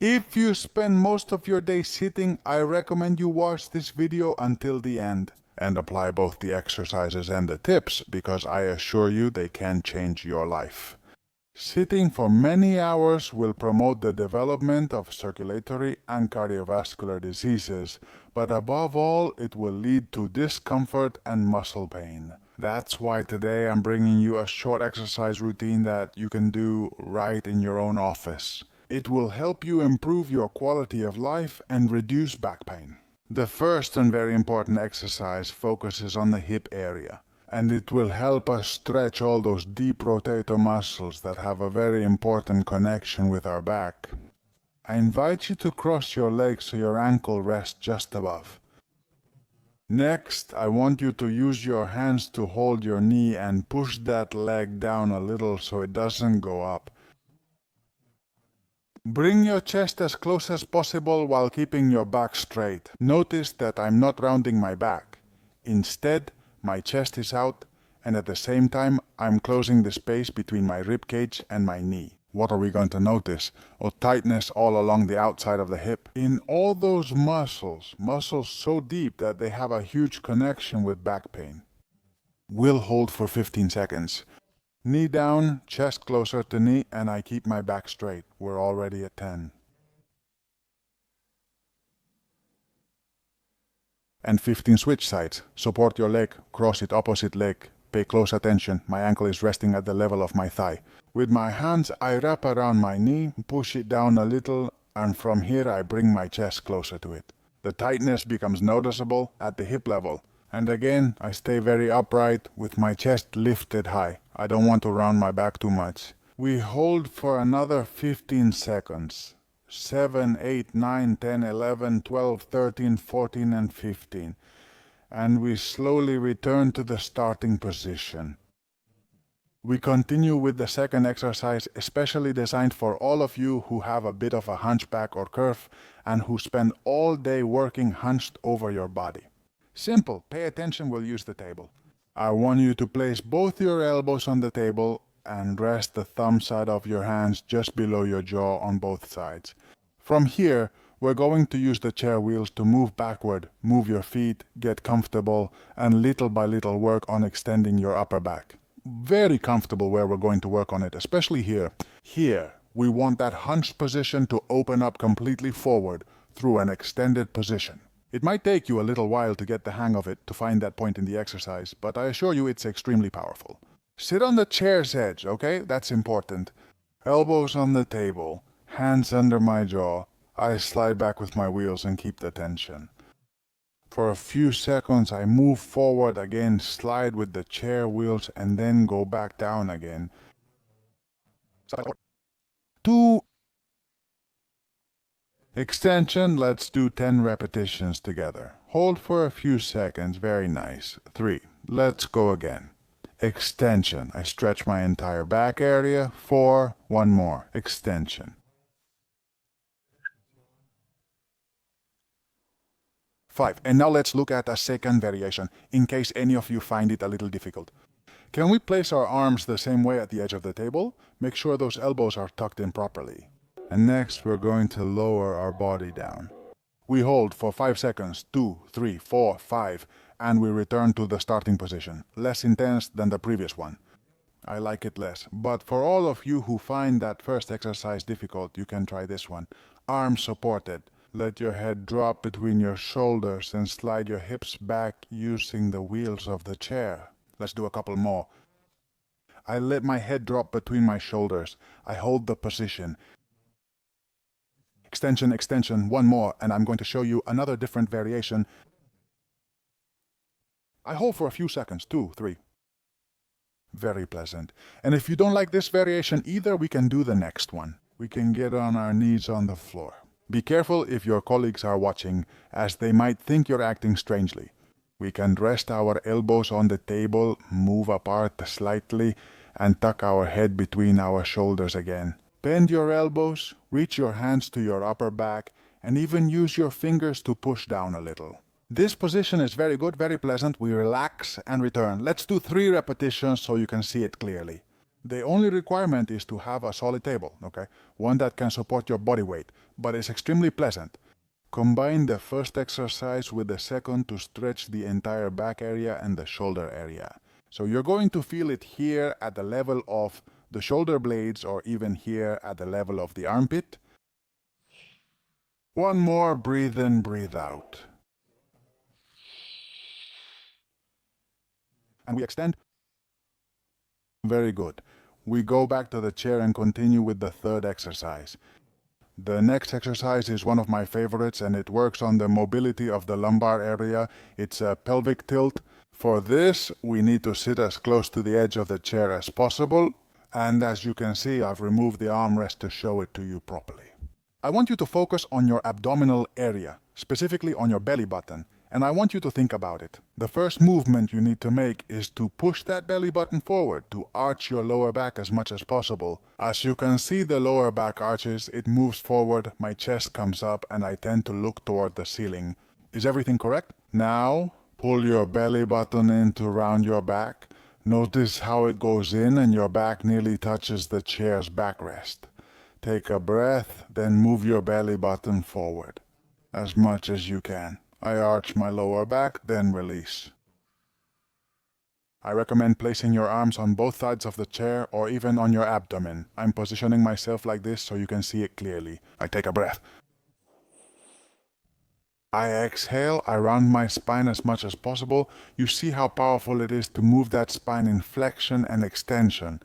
If you spend most of your day sitting, I recommend you watch this video until the end and apply both the exercises and the tips, because I assure you they can change your life. Sitting for many hours will promote the development of circulatory and cardiovascular diseases, but above all, it will lead to discomfort and muscle pain. That's why today I'm bringing you a short exercise routine that you can do right in your own office. It will help you improve your quality of life and reduce back pain. The first and very important exercise focuses on the hip area, and it will help us stretch all those deep rotator muscles that have a very important connection with our back. I invite you to cross your legs so your ankle rests just above. Next, I want you to use your hands to hold your knee and push that leg down a little so it doesn't go up. Bring your chest as close as possible while keeping your back straight. Notice that I'm not rounding my back. Instead, my chest is out, and at the same time, I'm closing the space between my rib cage and my knee. What are we going to notice? Tightness all along the outside of the hip. In all those muscles so deep that they have a huge connection with back pain. We'll hold for 15 seconds. Knee down, chest closer to knee, and I keep my back straight. We're already at 10. And 15 switch sides. Support your leg, cross it opposite leg. Pay close attention. My ankle is resting at the level of my thigh. With my hands, I wrap around my knee, push it down a little, and from here I bring my chest closer to it. The tightness becomes noticeable at the hip level. And again, I stay very upright with my chest lifted high. I don't want to round my back too much. We hold for another 15 seconds. 7, 8, 9, 10, 11, 12, 13, 14, and 15. And we slowly return to the starting position. We continue with the second exercise, especially designed for all of you who have a bit of a hunchback or curve and who spend all day working hunched over your body. Simple. Pay attention, we'll use the table. I want you to place both your elbows on the table and rest the thumb side of your hands just below your jaw on both sides. From here, we're going to use the chair wheels to move backward, move your feet, get comfortable, and little by little work on extending your upper back. Very comfortable where we're going to work on it, especially here. Here, we want that hunched position to open up completely forward through an extended position. It might take you a little while to get the hang of it, to find that point in the exercise, but I assure you it's extremely powerful. Sit on the chair's edge, okay? That's important. Elbows on the table, hands under my jaw. I slide back with my wheels and keep the tension. For a few seconds I move forward again, slide with the chair wheels, and then go back down again. 2. Extension, let's do 10 repetitions together. Hold for a few seconds, very nice. 3. Let's go again. Extension, I stretch my entire back area. 4. One more. Extension. 5. And now let's look at a second variation, in case any of you find it a little difficult. Can we place our arms the same way at the edge of the table? Make sure those elbows are tucked in properly. And next we're going to lower our body down. We hold for 5 seconds, 2, 3, 4, 5, and we return to the starting position. Less intense than the previous one. I like it less, but for all of you who find that first exercise difficult, you can try this one. Arms supported. Let your head drop between your shoulders and slide your hips back using the wheels of the chair. Let's do a couple more. I let my head drop between my shoulders. I hold the position. Extension, extension, one more, and I'm going to show you another different variation. I hold for a few seconds, 2, 3. Very pleasant. And if you don't like this variation either, we can do the next one. We can get on our knees on the floor. Be careful if your colleagues are watching, as they might think you're acting strangely. We can rest our elbows on the table, move apart slightly, and tuck our head between our shoulders again. Bend your elbows, reach your hands to your upper back, and even use your fingers to push down a little. This position is very good, very pleasant. We relax and return. Let's do 3 repetitions so you can see it clearly. The only requirement is to have a solid table, okay? One that can support your body weight, but it's extremely pleasant. Combine the first exercise with the second to stretch the entire back area and the shoulder area. So you're going to feel it here at the level of the shoulder blades or even here at the level of the armpit. One more, breathe in, breathe out. And we extend. Very good. We go back to the chair and continue with the third exercise. The next exercise is one of my favorites and it works on the mobility of the lumbar area. It's a pelvic tilt. For this, we need to sit as close to the edge of the chair as possible. And as you can see, I've removed the armrest to show it to you properly. I want you to focus on your abdominal area, specifically on your belly button. And I want you to think about it. The first movement you need to make is to push that belly button forward to arch your lower back as much as possible. As you can see, the lower back arches, it moves forward, my chest comes up, and I tend to look toward the ceiling. Is everything correct? Now, pull your belly button in to round your back. Notice how it goes in and your back nearly touches the chair's backrest. Take a breath, then move your belly button forward as much as you can. I arch my lower back, then release. I recommend placing your arms on both sides of the chair or even on your abdomen. I'm positioning myself like this so you can see it clearly. I take a breath. I exhale, I round my spine as much as possible. You see how powerful it is to move that spine in flexion and extension.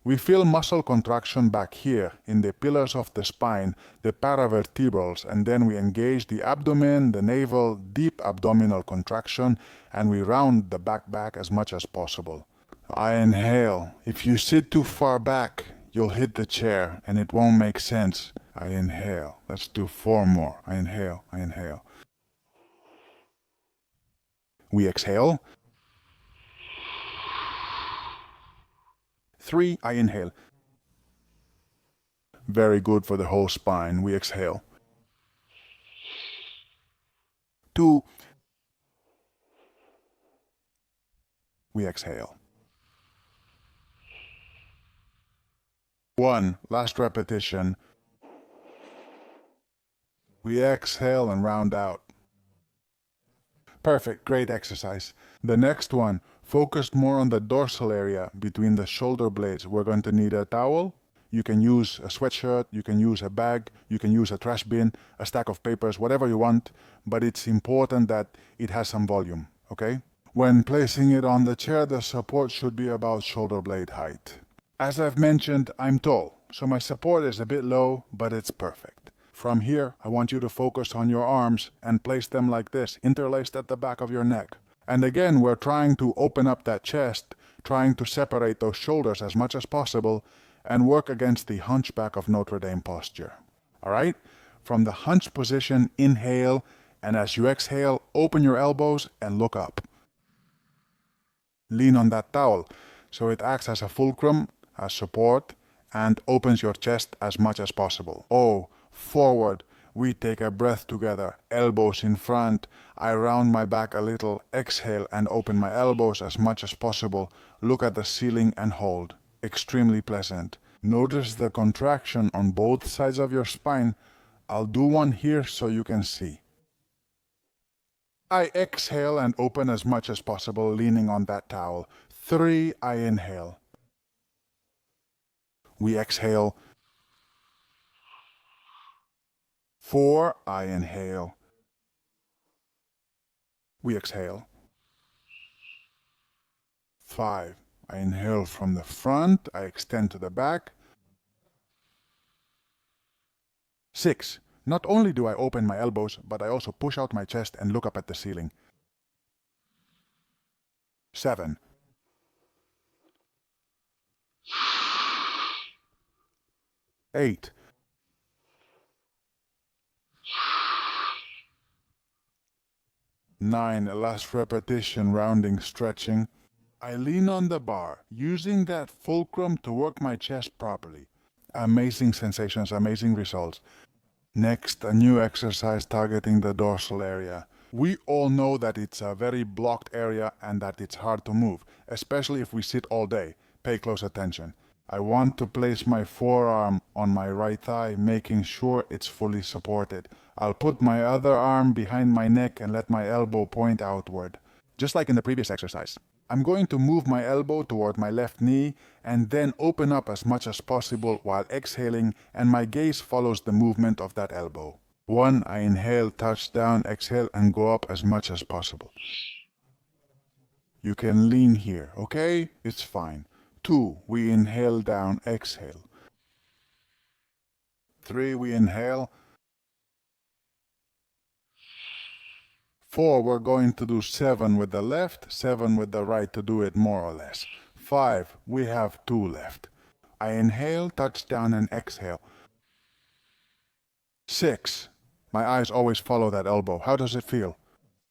We feel muscle contraction back here in the pillars of the spine, the paravertebrals, and then we engage the abdomen, the navel, deep abdominal contraction, and we round the back as much as possible. I inhale. If you sit too far back, you'll hit the chair and it won't make sense. I inhale. Let's do 4 more. I inhale, I inhale. We exhale. 3, I inhale. Very good for the whole spine. We exhale. 2, we exhale. 1, last repetition. We exhale and round out. Perfect, great exercise. The next one, focused more on the dorsal area between the shoulder blades. We're going to need a towel. You can use a sweatshirt, you can use a bag, you can use a trash bin, a stack of papers, whatever you want, but it's important that it has some volume, okay? When placing it on the chair, the support should be about shoulder blade height. As I've mentioned, I'm tall, so my support is a bit low, but it's perfect. From here, I want you to focus on your arms and place them like this, interlaced at the back of your neck. And again, we're trying to open up that chest, trying to separate those shoulders as much as possible, and work against the hunchback of Notre Dame posture. Alright? From the hunch position, inhale, and as you exhale, open your elbows and look up. Lean on that towel, so it acts as a fulcrum, as support, and opens your chest as much as possible. Oh, forward. We take a breath together, elbows in front. I round my back a little, exhale and open my elbows as much as possible. Look at the ceiling and hold. Extremely pleasant. Notice the contraction on both sides of your spine. I'll do one here so you can see. I exhale and open as much as possible, leaning on that towel. 3, I inhale. We exhale. 4, I inhale. We exhale. 5, I inhale from the front, I extend to the back. 6, not only do I open my elbows, but I also push out my chest and look up at the ceiling. 7, 8, 9, last repetition, rounding, stretching. I lean on the bar, using that fulcrum to work my chest properly. Amazing sensations, amazing results. Next, a new exercise targeting the dorsal area. We all know that it's a very blocked area and that it's hard to move, especially if we sit all day. Pay close attention. I want to place my forearm on my right thigh, making sure it's fully supported. I'll put my other arm behind my neck and let my elbow point outward. Just like in the previous exercise. I'm going to move my elbow toward my left knee and then open up as much as possible while exhaling, and my gaze follows the movement of that elbow. 1. I inhale, touch down, exhale, and go up as much as possible. You can lean here, okay? It's fine. 2. We inhale down, exhale. 3. We inhale. 4. We're going to do 7 with the left, 7 with the right to do it more or less. 5. We have 2 left. I inhale, touch down, and exhale. 6. My eyes always follow that elbow. How does it feel?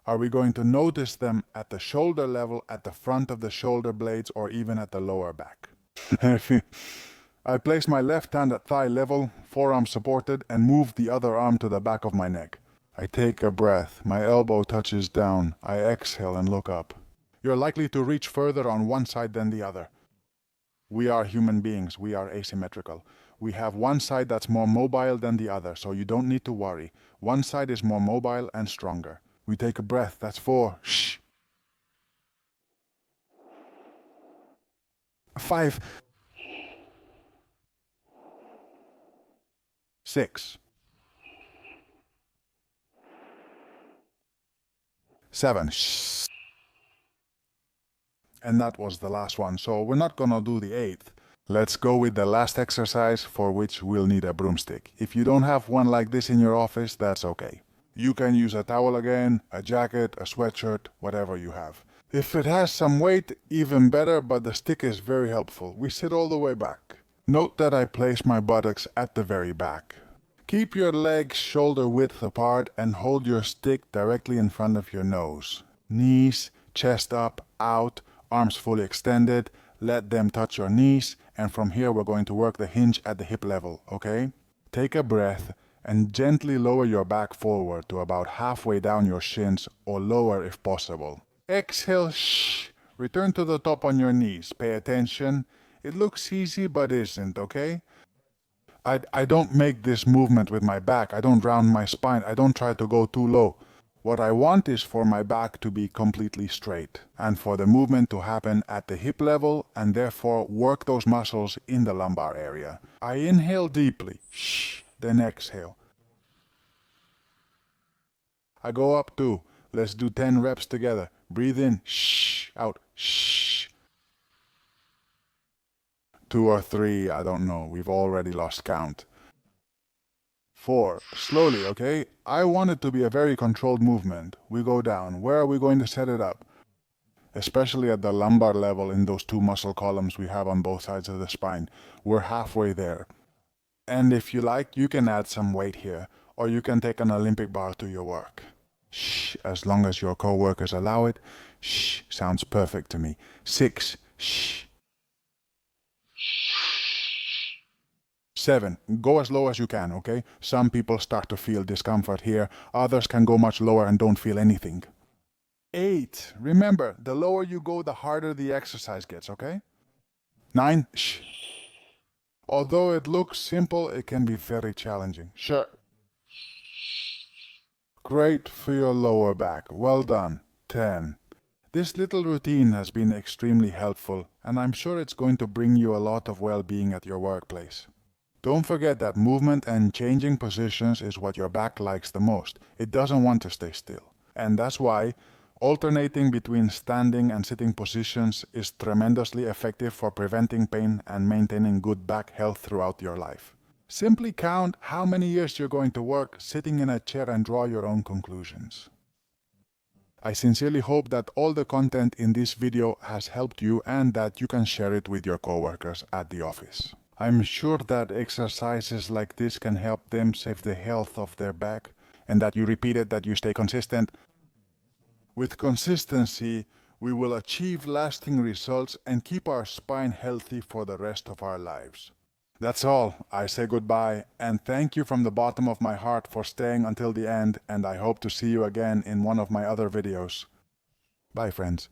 Are we going to notice them at the shoulder level, at the front of the shoulder blades, or even at the lower back? I place my left hand at thigh level, forearm supported, and move the other arm to the back of my neck. I take a breath. My elbow touches down. I exhale and look up. You're likely to reach further on one side than the other. We are human beings. We are asymmetrical. We have one side that's more mobile than the other, so you don't need to worry. One side is more mobile and stronger. We take a breath. That's 4. Shh. 5. 6. 7. Shh. And that was the last one, so we're not gonna do the 8th. Let's go with the last exercise, for which we'll need a broomstick. If you don't have one like this in your office, that's okay. You can use a towel again, a jacket, a sweatshirt, whatever you have. If it has some weight, even better, but the stick is very helpful. We sit all the way back. Note that I place my buttocks at the very back. Keep your legs shoulder width apart and hold your stick directly in front of your nose. Knees, chest up, out, arms fully extended. Let them touch your knees, and from here we're going to work the hinge at the hip level, okay? Take a breath and gently lower your back forward to about halfway down your shins, or lower if possible. Exhale, shh. Return to the top on your knees. Pay attention. It looks easy but isn't, okay? I don't make this movement with my back. I don't round my spine. I don't try to go too low. What I want is for my back to be completely straight, and for the movement to happen at the hip level, and therefore work those muscles in the lumbar area. I inhale deeply, shh, then exhale. I go up 2. Let's do 10 reps together. Breathe in, shh, out, shh. 2 or 3, I don't know. We've already lost count. 4. Slowly, okay? I want it to be a very controlled movement. We go down. Where are we going to set it up? Especially at the lumbar level in those 2 muscle columns we have on both sides of the spine. We're halfway there. And if you like, you can add some weight here, or you can take an Olympic bar to your work. Shh, as long as your co-workers allow it. Shh, sounds perfect to me. 6. Shh. 7. Go as low as you can, okay? Some people start to feel discomfort here. Others can go much lower and don't feel anything. 8. Remember, the lower you go, the harder the exercise gets, okay? 9. Shh. Although it looks simple, it can be very challenging. Sure. Great for your lower back. Well done. 10. This little routine has been extremely helpful, and I'm sure it's going to bring you a lot of well-being at your workplace. Don't forget that movement and changing positions is what your back likes the most. It doesn't want to stay still. And that's why alternating between standing and sitting positions is tremendously effective for preventing pain and maintaining good back health throughout your life. Simply count how many years you're going to work sitting in a chair and draw your own conclusions. I sincerely hope that all the content in this video has helped you and that you can share it with your coworkers at the office. I'm sure that exercises like this can help them save the health of their back, and that you repeat it, that you stay consistent. With consistency, we will achieve lasting results and keep our spine healthy for the rest of our lives. That's all. I say goodbye, and thank you from the bottom of my heart for staying until the end, and I hope to see you again in one of my other videos. Bye, friends.